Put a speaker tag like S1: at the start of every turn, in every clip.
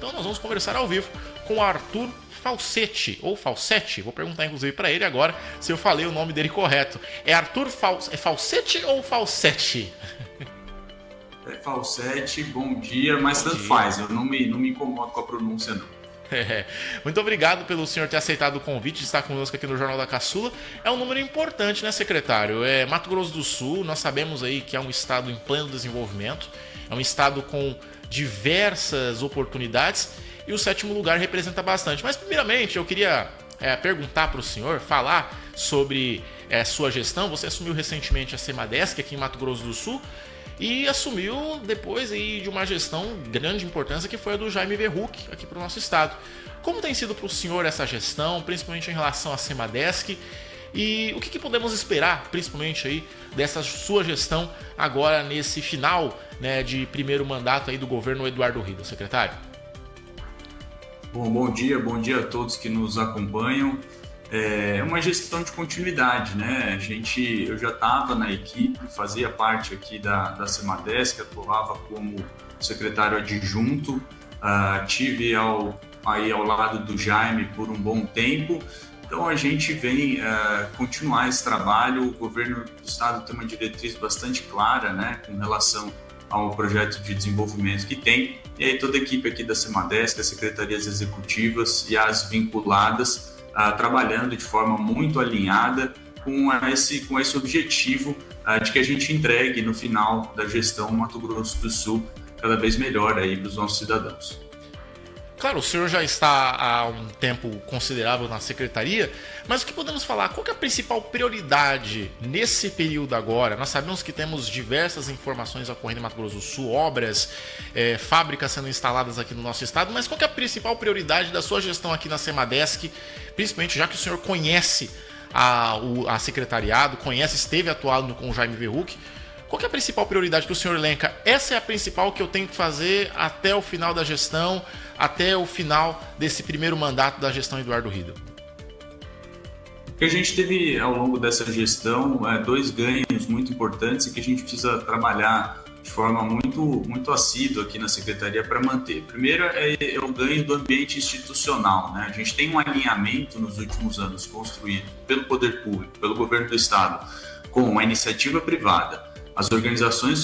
S1: então nós vamos conversar ao vivo com o Arthur Falsetti, ou Falsetti, vou perguntar inclusive para ele agora se eu falei o nome dele correto. É Arthur Falsetti ou Falsetti?
S2: É Falsetti, bom dia, mas tanto faz, eu não me incomodo com a pronúncia não.
S1: Muito obrigado pelo senhor ter aceitado o convite de estar conosco aqui no Jornal da Caçula. É um número importante, né, secretário? Mato Grosso do Sul, nós sabemos aí que é um estado em pleno desenvolvimento, é um estado com diversas oportunidades e o 7º lugar representa bastante. Mas primeiramente eu queria perguntar para o senhor, falar sobre sua gestão. Você assumiu recentemente a Semadesc aqui em Mato Grosso do Sul e assumiu depois aí de uma gestão de grande importância que foi a do Jaime Verruc aqui para o nosso estado. Como tem sido para o senhor essa gestão, principalmente em relação à Semadesc, e o que podemos esperar, principalmente aí dessa sua gestão agora nesse final, né, de primeiro mandato aí do governo Eduardo Rida, secretário?
S2: Bom dia a todos que nos acompanham. É uma gestão de continuidade, né? Eu já estava na equipe, fazia parte aqui da Semadesc, atuava como secretário adjunto, tive ao lado do Jaime por um bom tempo. Então a gente vem continuar esse trabalho. O governo do estado tem uma diretriz bastante clara, né, com relação ao projeto de desenvolvimento que tem. E aí toda a equipe aqui da Semadesc, as secretarias executivas e as vinculadas, trabalhando de forma muito alinhada com esse objetivo de que a gente entregue no final da gestão Mato Grosso do Sul cada vez melhor aí para os nossos cidadãos.
S1: Claro, o senhor já está há um tempo considerável na secretaria, mas o que podemos falar? Qual que é a principal prioridade nesse período agora? Nós sabemos que temos diversas informações ocorrendo em Mato Grosso do Sul, obras, fábricas sendo instaladas aqui no nosso estado, mas qual que é a principal prioridade da sua gestão aqui na Semadesc, principalmente já que o senhor conhece a secretariado, esteve atuando com o Jaime Verruc? Qual que é a principal prioridade que o senhor elenca? Essa é a principal que eu tenho que fazer até o final da gestão, até o final desse primeiro mandato da gestão Eduardo Rida?
S2: A gente teve, ao longo dessa gestão, 2 ganhos muito importantes e que a gente precisa trabalhar de forma muito assídua aqui na Secretaria para manter. Primeiro é o ganho do ambiente institucional, né? A gente tem um alinhamento nos últimos anos construído pelo Poder Público, pelo Governo do Estado, com a iniciativa privada, as organizações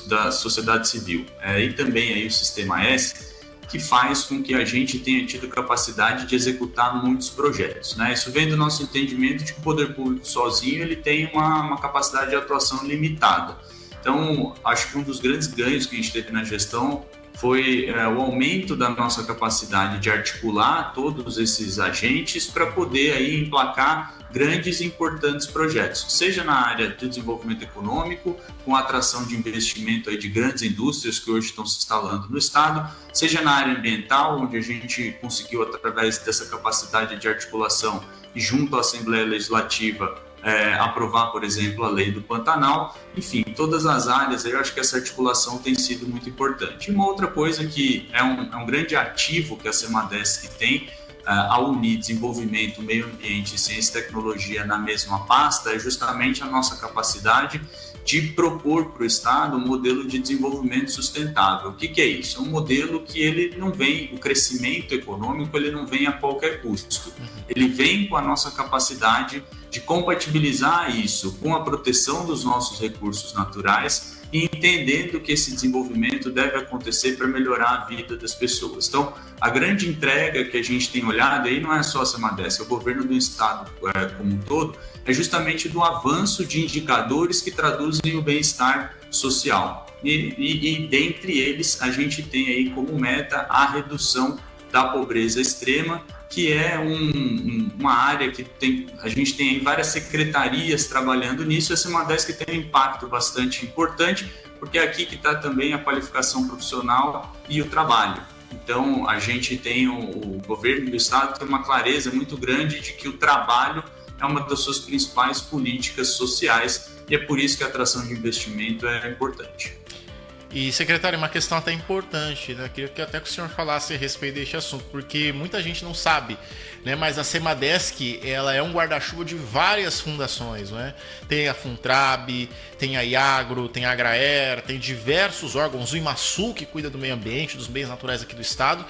S2: da sociedade civil e também aí o Sistema S, que faz com que a gente tenha tido capacidade de executar muitos projetos, né? Isso vem do nosso entendimento de que o poder público sozinho ele tem uma capacidade de atuação limitada. Então, acho que um dos grandes ganhos que a gente teve na gestão foi o aumento da nossa capacidade de articular todos esses agentes para poder aí emplacar grandes e importantes projetos, seja na área do desenvolvimento econômico, com a atração de investimento aí de grandes indústrias que hoje estão se instalando no estado, seja na área ambiental, onde a gente conseguiu, através dessa capacidade de articulação e junto à Assembleia Legislativa, aprovar, por exemplo, a lei do Pantanal. Enfim, todas as áreas, eu acho que essa articulação tem sido muito importante. E uma outra coisa que é um grande ativo que a Semadesc tem, ao unir desenvolvimento, meio ambiente e ciência e tecnologia na mesma pasta, é justamente a nossa capacidade de propor para o Estado um modelo de desenvolvimento sustentável. O que é isso? É um modelo que ele não vem, o crescimento econômico ele não vem a qualquer custo. Ele vem com a nossa capacidade de compatibilizar isso com a proteção dos nossos recursos naturais e entendendo que esse desenvolvimento deve acontecer para melhorar a vida das pessoas. Então, a grande entrega que a gente tem olhado aí não é só a Semadesc, é o governo do estado como um todo, é justamente do avanço de indicadores que traduzem o bem-estar social. E dentre eles, a gente tem aí como meta a redução da pobreza extrema, que é uma área que a gente tem várias secretarias trabalhando nisso. A Semadesc tem um impacto bastante importante, porque é aqui que está também a qualificação profissional e o trabalho. Então, a gente tem o governo do estado tem uma clareza muito grande de que o trabalho é uma das suas principais políticas sociais e é por isso que a atração de investimento é importante.
S1: E, secretário, uma questão até importante, né? Queria que até que o senhor falasse a respeito deste assunto, porque muita gente não sabe, né? Mas a Semadesc, ela é um guarda-chuva de várias fundações, né? Tem a Funtrab, tem a Iagro, tem a Agraer, tem diversos órgãos, o IMASU, que cuida do meio ambiente, dos bens naturais aqui do estado.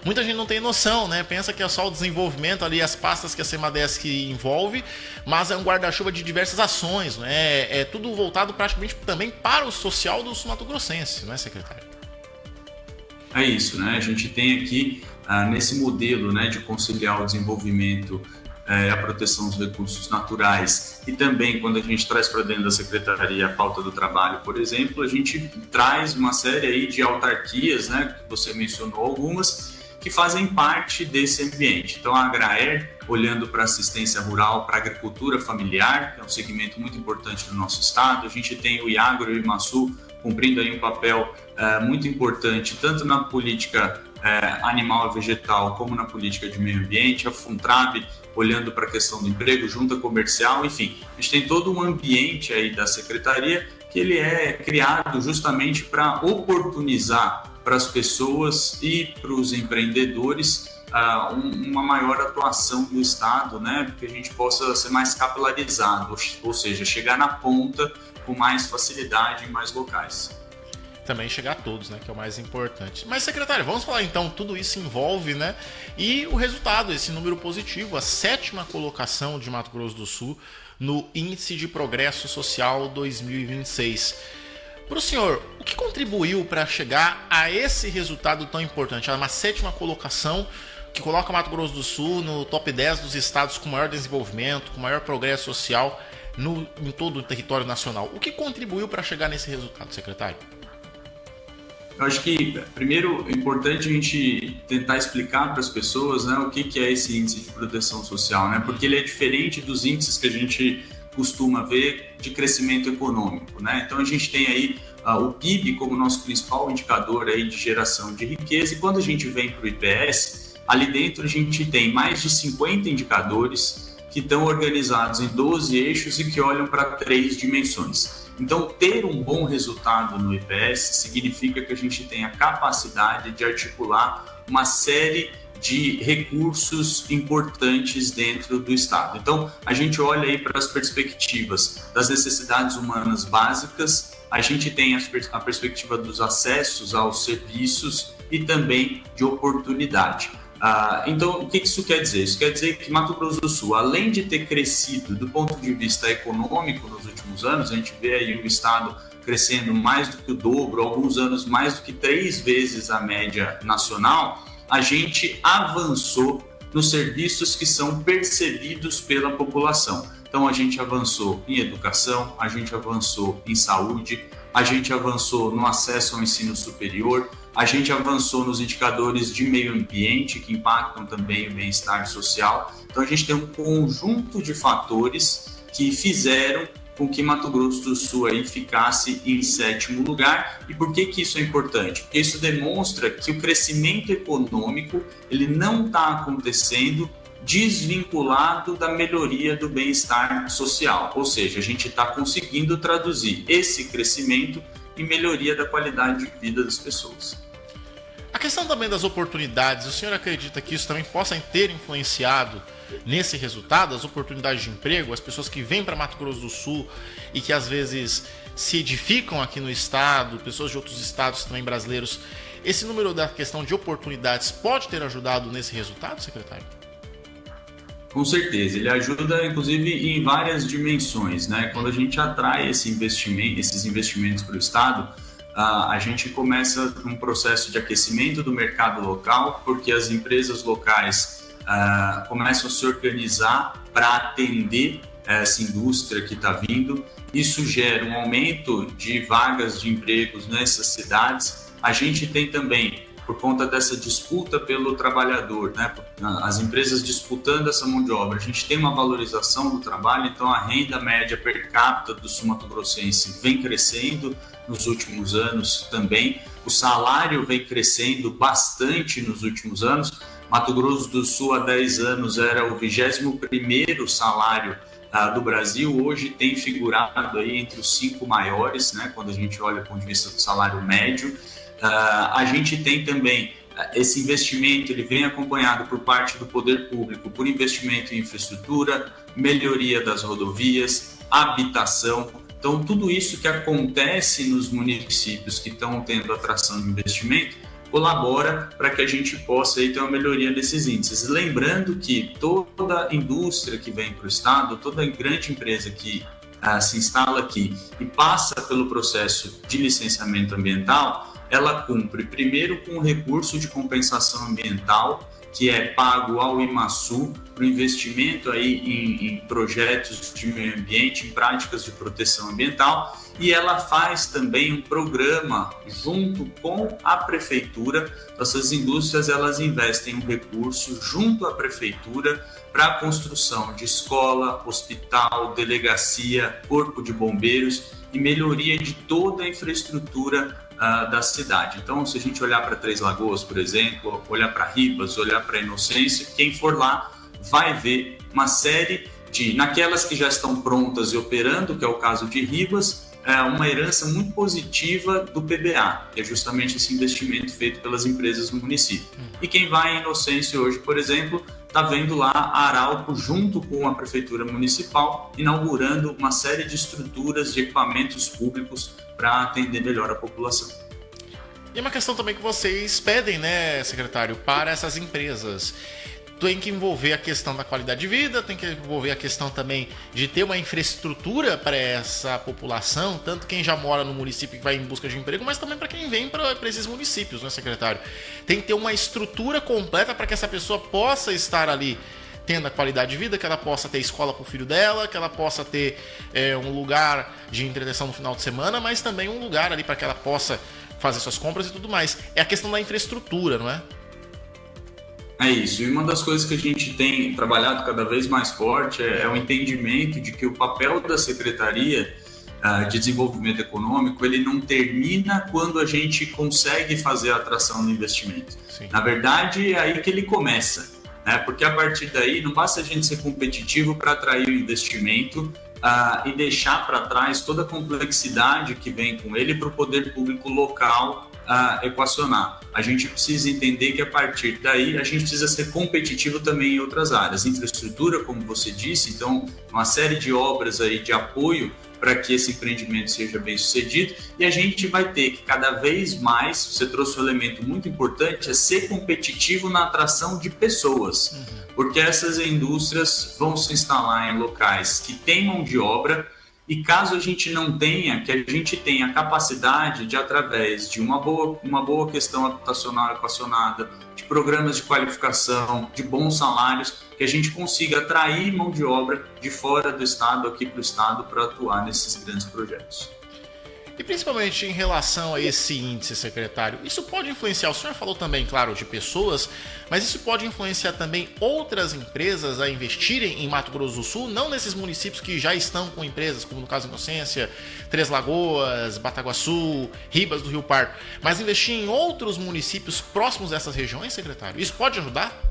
S1: Muita gente não tem noção, né? Pensa que é só o desenvolvimento ali, as pastas que a Semadesc envolve, mas é um guarda-chuva de diversas ações, né? É tudo voltado praticamente também para o social do sul-mato-grossense, não é, secretário?
S2: É isso, né? A gente tem aqui, nesse modelo, né, de conciliar o desenvolvimento, a proteção dos recursos naturais e também quando a gente traz para dentro da Secretaria a pauta do trabalho, por exemplo, a gente traz uma série aí de autarquias, né, que você mencionou algumas, que fazem parte desse ambiente. Então, a Agraer, olhando para assistência rural, para agricultura familiar, que é um segmento muito importante do nosso estado, a gente tem o Iagro e o IMASU cumprindo aí um papel muito importante, tanto na política animal e vegetal, como na política de meio ambiente, a Funtrab olhando para a questão do emprego, junta comercial, enfim, a gente tem todo um ambiente aí da Secretaria que ele é criado justamente para oportunizar para as pessoas e para os empreendedores uma maior atuação do Estado, né, para que a gente possa ser mais capilarizado, ou seja, chegar na ponta com mais facilidade em mais locais.
S1: Também chegar a todos, né, que é o mais importante. Mas, secretário, vamos falar então, tudo isso envolve, né, e o resultado, esse número positivo, a 7ª colocação de Mato Grosso do Sul no Índice de Progresso Social 2026. Para o senhor, o que contribuiu para chegar a esse resultado tão importante? Uma 7ª colocação que coloca Mato Grosso do Sul no top 10 dos estados com maior desenvolvimento, com maior progresso social em todo o território nacional. O que contribuiu para chegar nesse resultado, secretário?
S2: Eu acho que, primeiro, é importante a gente tentar explicar para as pessoas, né, o que é esse índice de proteção social, né? Porque ele é diferente dos índices que a gente costuma ver de crescimento econômico, né? Então, a gente tem aí o PIB como nosso principal indicador aí de geração de riqueza, e quando a gente vem para o IPS, ali dentro a gente tem mais de 50 indicadores que estão organizados em 12 eixos e que olham para 3 dimensões. Então, ter um bom resultado no IPS significa que a gente tem a capacidade de articular uma série de recursos importantes dentro do Estado. Então, a gente olha aí para as perspectivas das necessidades humanas básicas, a gente tem a perspectiva dos acessos aos serviços e também de oportunidade. Então, o que isso quer dizer? Isso quer dizer que Mato Grosso do Sul, além de ter crescido do ponto de vista econômico nos últimos anos, a gente vê aí o Estado crescendo mais do que o dobro, alguns anos mais do que 3 vezes a média nacional, a gente avançou nos serviços que são percebidos pela população. Então, a gente avançou em educação, a gente avançou em saúde, a gente avançou no acesso ao ensino superior, a gente avançou nos indicadores de meio ambiente, que impactam também o bem-estar social. Então, a gente tem um conjunto de fatores que fizeram com que Mato Grosso do Sul aí ficasse em 7º lugar. E por que isso é importante? Porque isso demonstra que o crescimento econômico ele não está acontecendo desvinculado da melhoria do bem-estar social. Ou seja, a gente está conseguindo traduzir esse crescimento em melhoria da qualidade de vida das pessoas.
S1: A questão também das oportunidades, o senhor acredita que isso também possa ter influenciado nesse resultado, as oportunidades de emprego, as pessoas que vêm para Mato Grosso do Sul e que às vezes se edificam aqui no estado, pessoas de outros estados também brasileiros, esse número da questão de oportunidades pode ter ajudado nesse resultado, secretário?
S2: Com certeza, ele ajuda inclusive em várias dimensões, né? Quando a gente atrai esses investimentos para o estado, a gente começa um processo de aquecimento do mercado local, porque as empresas locais começam a se organizar para atender essa indústria que está vindo. Isso gera um aumento de vagas de empregos nessas cidades. A gente tem também, por conta dessa disputa pelo trabalhador, né? As empresas disputando essa mão de obra, a gente tem uma valorização do trabalho, então a renda média per capita do sul-mato-grossense vem crescendo nos últimos anos também, o salário vem crescendo bastante nos últimos anos. Mato Grosso do Sul há 10 anos era o 21º salário do Brasil, hoje tem figurado aí entre os 5 maiores, né, quando a gente olha do ponto de vista do salário médio. A gente tem também esse investimento, ele vem acompanhado por parte do poder público por investimento em infraestrutura, melhoria das rodovias, habitação. Então, tudo isso que acontece nos municípios que estão tendo atração de investimento colabora para que a gente possa aí ter uma melhoria desses índices. Lembrando que toda indústria que vem para o estado, toda grande empresa que se instala aqui e passa pelo processo de licenciamento ambiental, ela cumpre primeiro com o recurso de compensação ambiental, que é pago ao IMASU para o investimento aí em projetos de meio ambiente, em práticas de proteção ambiental, e ela faz também um programa junto com a prefeitura. Essas indústrias, elas investem um recurso junto à prefeitura para a construção de escola, hospital, delegacia, corpo de bombeiros e melhoria de toda a infraestrutura da cidade. Então, se a gente olhar para Três Lagoas, por exemplo, olhar para Ribas, olhar para Inocência, quem for lá vai ver uma série de, naquelas que já estão prontas e operando, que é o caso de Ribas, uma herança muito positiva do PBA, que é justamente esse investimento feito pelas empresas do município. E quem vai em Inocência hoje, por exemplo, está vendo lá a Arauco, junto com a Prefeitura Municipal, inaugurando uma série de estruturas de equipamentos públicos para atender melhor a população.
S1: E uma questão também que vocês pedem, né, secretário, para essas empresas. Tem que envolver a questão da qualidade de vida, tem que envolver a questão também de ter uma infraestrutura para essa população, tanto quem já mora no município que vai em busca de emprego, mas também para quem vem para esses municípios, né, secretário? Tem que ter uma estrutura completa para que essa pessoa possa estar ali tendo a qualidade de vida, que ela possa ter escola para o filho dela, que ela possa ter um lugar de entretenção no final de semana, mas também um lugar ali para que ela possa fazer suas compras e tudo mais. É a questão da infraestrutura, não é?
S2: É isso, e uma das coisas que a gente tem trabalhado cada vez mais forte é o entendimento de que o papel da Secretaria de Desenvolvimento Econômico, ele não termina quando a gente consegue fazer a atração do investimento. Sim. Na verdade, é aí que ele começa, né? Porque a partir daí não basta a gente ser competitivo para atrair o investimento e deixar para trás toda a complexidade que vem com ele para o poder público local equacionar. A gente precisa entender que a partir daí a gente precisa ser competitivo também em outras áreas. Infraestrutura, como você disse, então uma série de obras aí de apoio para que esse empreendimento seja bem sucedido, e a gente vai ter que cada vez mais, você trouxe um elemento muito importante, é ser competitivo na atração de pessoas, porque essas indústrias vão se instalar em locais que têm mão de obra. E caso a gente não tenha, que a gente tenha a capacidade de, através de uma boa questão habitacional equacionada, de programas de qualificação, de bons salários, que a gente consiga atrair mão de obra de fora do estado, aqui para o estado, para atuar nesses grandes projetos.
S1: E principalmente em relação a esse índice, secretário, isso pode influenciar, o senhor falou também, claro, de pessoas, mas isso pode influenciar também outras empresas a investirem em Mato Grosso do Sul, não nesses municípios que já estão com empresas, como no caso Inocência, Três Lagoas, Bataguaçu, Ribas do Rio Pardo, mas investir em outros municípios próximos dessas regiões, secretário? Isso pode ajudar?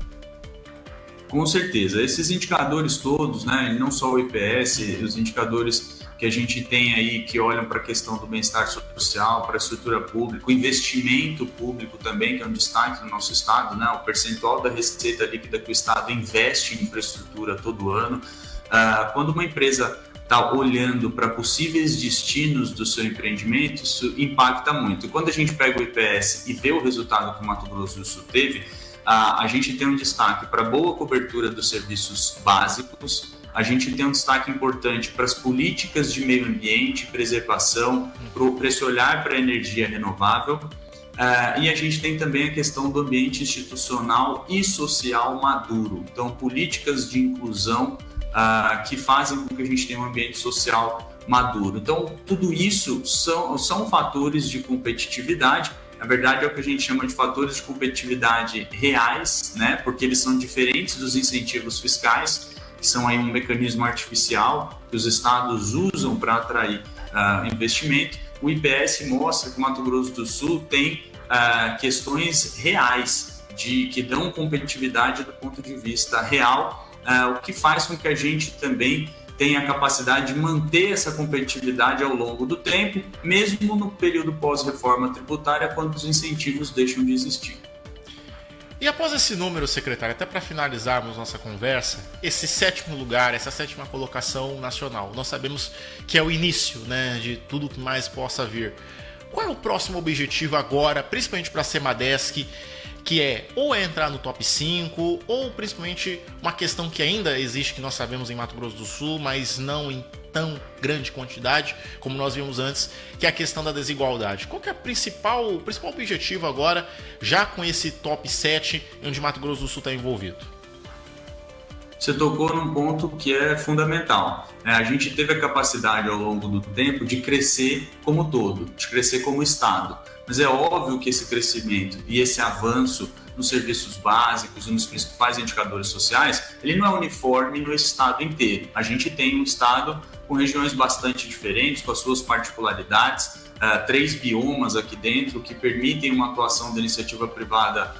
S2: Com certeza. Esses indicadores todos, né, não só o IPS, os indicadores que a gente tem aí que olham para a questão do bem-estar social, para a estrutura pública, o investimento público também, que é um destaque no nosso estado, né? O percentual da receita líquida que o estado investe em infraestrutura todo ano. Quando uma empresa está olhando para possíveis destinos do seu empreendimento, isso impacta muito. E quando a gente pega o IPS e vê o resultado que o Mato Grosso do Sul teve, a gente tem um destaque para boa cobertura dos serviços básicos. A gente tem um destaque importante para as políticas de meio ambiente, preservação, para esse olhar para a energia renovável. E a gente tem também a questão do ambiente institucional e social maduro. Então, políticas de inclusão que fazem com que a gente tenha um ambiente social maduro. Então, tudo isso são fatores de competitividade. Na verdade, é o que a gente chama de fatores de competitividade reais, né? Porque eles são diferentes dos incentivos fiscais, que são aí um mecanismo artificial que os estados usam para atrair investimento. O IPS mostra que o Mato Grosso do Sul tem questões reais que dão competitividade do ponto de vista real, o que faz com que a gente também tem a capacidade de manter essa competitividade ao longo do tempo, mesmo no período pós-reforma tributária, quando os incentivos deixam de existir.
S1: E após esse número, secretário, até para finalizarmos nossa conversa, esse 7º lugar, essa 7ª colocação nacional, nós sabemos que é o início, né, de tudo que mais possa vir. Qual é o próximo objetivo agora, principalmente para a Semadesc, que é ou entrar no top 5, ou principalmente uma questão que ainda existe, que nós sabemos em Mato Grosso do Sul, mas não em tão grande quantidade como nós vimos antes, que é a questão da desigualdade. Qual que é o principal objetivo agora, já com esse top 7, onde Mato Grosso do Sul está envolvido?
S2: Você tocou num ponto que é fundamental. A gente teve a capacidade ao longo do tempo de crescer como todo, de crescer como Estado. Mas é óbvio que esse crescimento e esse avanço nos serviços básicos e nos principais indicadores sociais, ele não é uniforme no Estado inteiro. A gente tem um Estado com regiões bastante diferentes, com as suas particularidades, 3 biomas aqui dentro que permitem uma atuação da iniciativa privada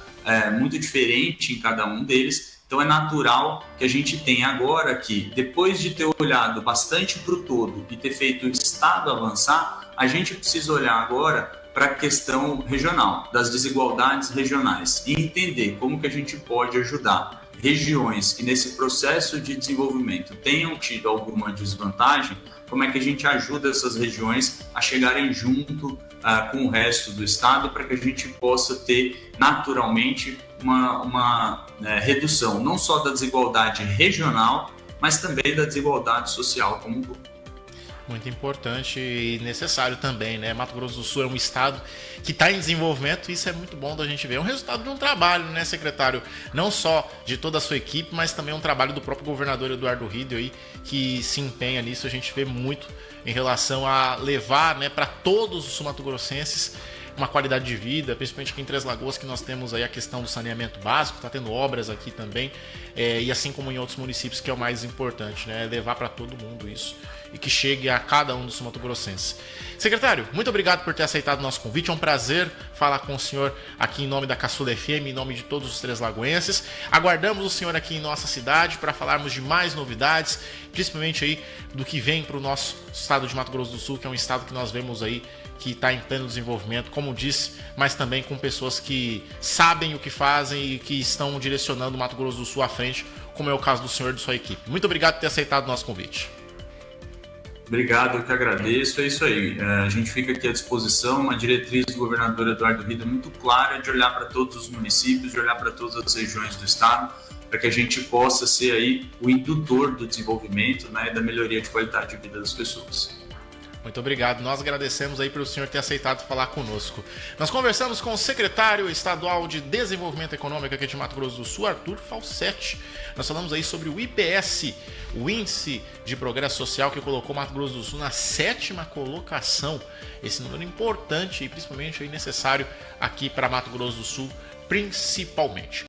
S2: muito diferente em cada um deles. Então é natural que a gente tenha agora que, depois de ter olhado bastante para o todo e ter feito o Estado avançar, a gente precisa olhar agora para a questão regional, das desigualdades regionais e entender como que a gente pode ajudar regiões que nesse processo de desenvolvimento tenham tido alguma desvantagem, como é que a gente ajuda essas regiões a chegarem junto com o resto do estado para que a gente possa ter naturalmente uma redução não só da desigualdade regional, mas também da desigualdade social como um todo.
S1: Muito importante e necessário também, né? Mato Grosso do Sul é um estado que está em desenvolvimento e isso é muito bom da gente ver. É um resultado de um trabalho, né, secretário? Não só de toda a sua equipe, mas também um trabalho do próprio governador Eduardo Riedel aí, que se empenha nisso. A gente vê muito em relação a levar, né, para todos os sul-mato-grossenses uma qualidade de vida, principalmente aqui em Três Lagoas, que nós temos aí a questão do saneamento básico, está tendo obras aqui também, e assim como em outros municípios, que é o mais importante, né? Levar para todo mundo isso e que chegue a cada um dos sul-mato-grossenses. Secretário, muito obrigado por ter aceitado o nosso convite, é um prazer falar com o senhor aqui em nome da Caçula FM, em nome de todos os Três Lagoenses. Aguardamos o senhor aqui em nossa cidade para falarmos de mais novidades, principalmente aí do que vem para o nosso estado de Mato Grosso do Sul, que é um estado que nós vemos aí que está em pleno desenvolvimento, como disse, mas também com pessoas que sabem o que fazem e que estão direcionando o Mato Grosso do Sul à frente, como é o caso do senhor e de sua equipe. Muito obrigado por ter aceitado o nosso convite.
S2: Obrigado, eu que agradeço. É isso aí. A gente fica aqui à disposição. A diretriz do governador Eduardo Riedel é muito clara de olhar para todos os municípios, de olhar para todas as regiões do estado, para que a gente possa ser aí o indutor do desenvolvimento, né, e da melhoria de qualidade de vida das pessoas.
S1: Muito obrigado. Nós agradecemos aí pelo senhor ter aceitado falar conosco. Nós conversamos com o secretário estadual de Desenvolvimento Econômico aqui de Mato Grosso do Sul, Arthur Falsetti. Nós falamos aí sobre o IPS, o Índice de Progresso Social, que colocou Mato Grosso do Sul na 7ª colocação. Esse número importante e principalmente aí necessário aqui para Mato Grosso do Sul, principalmente.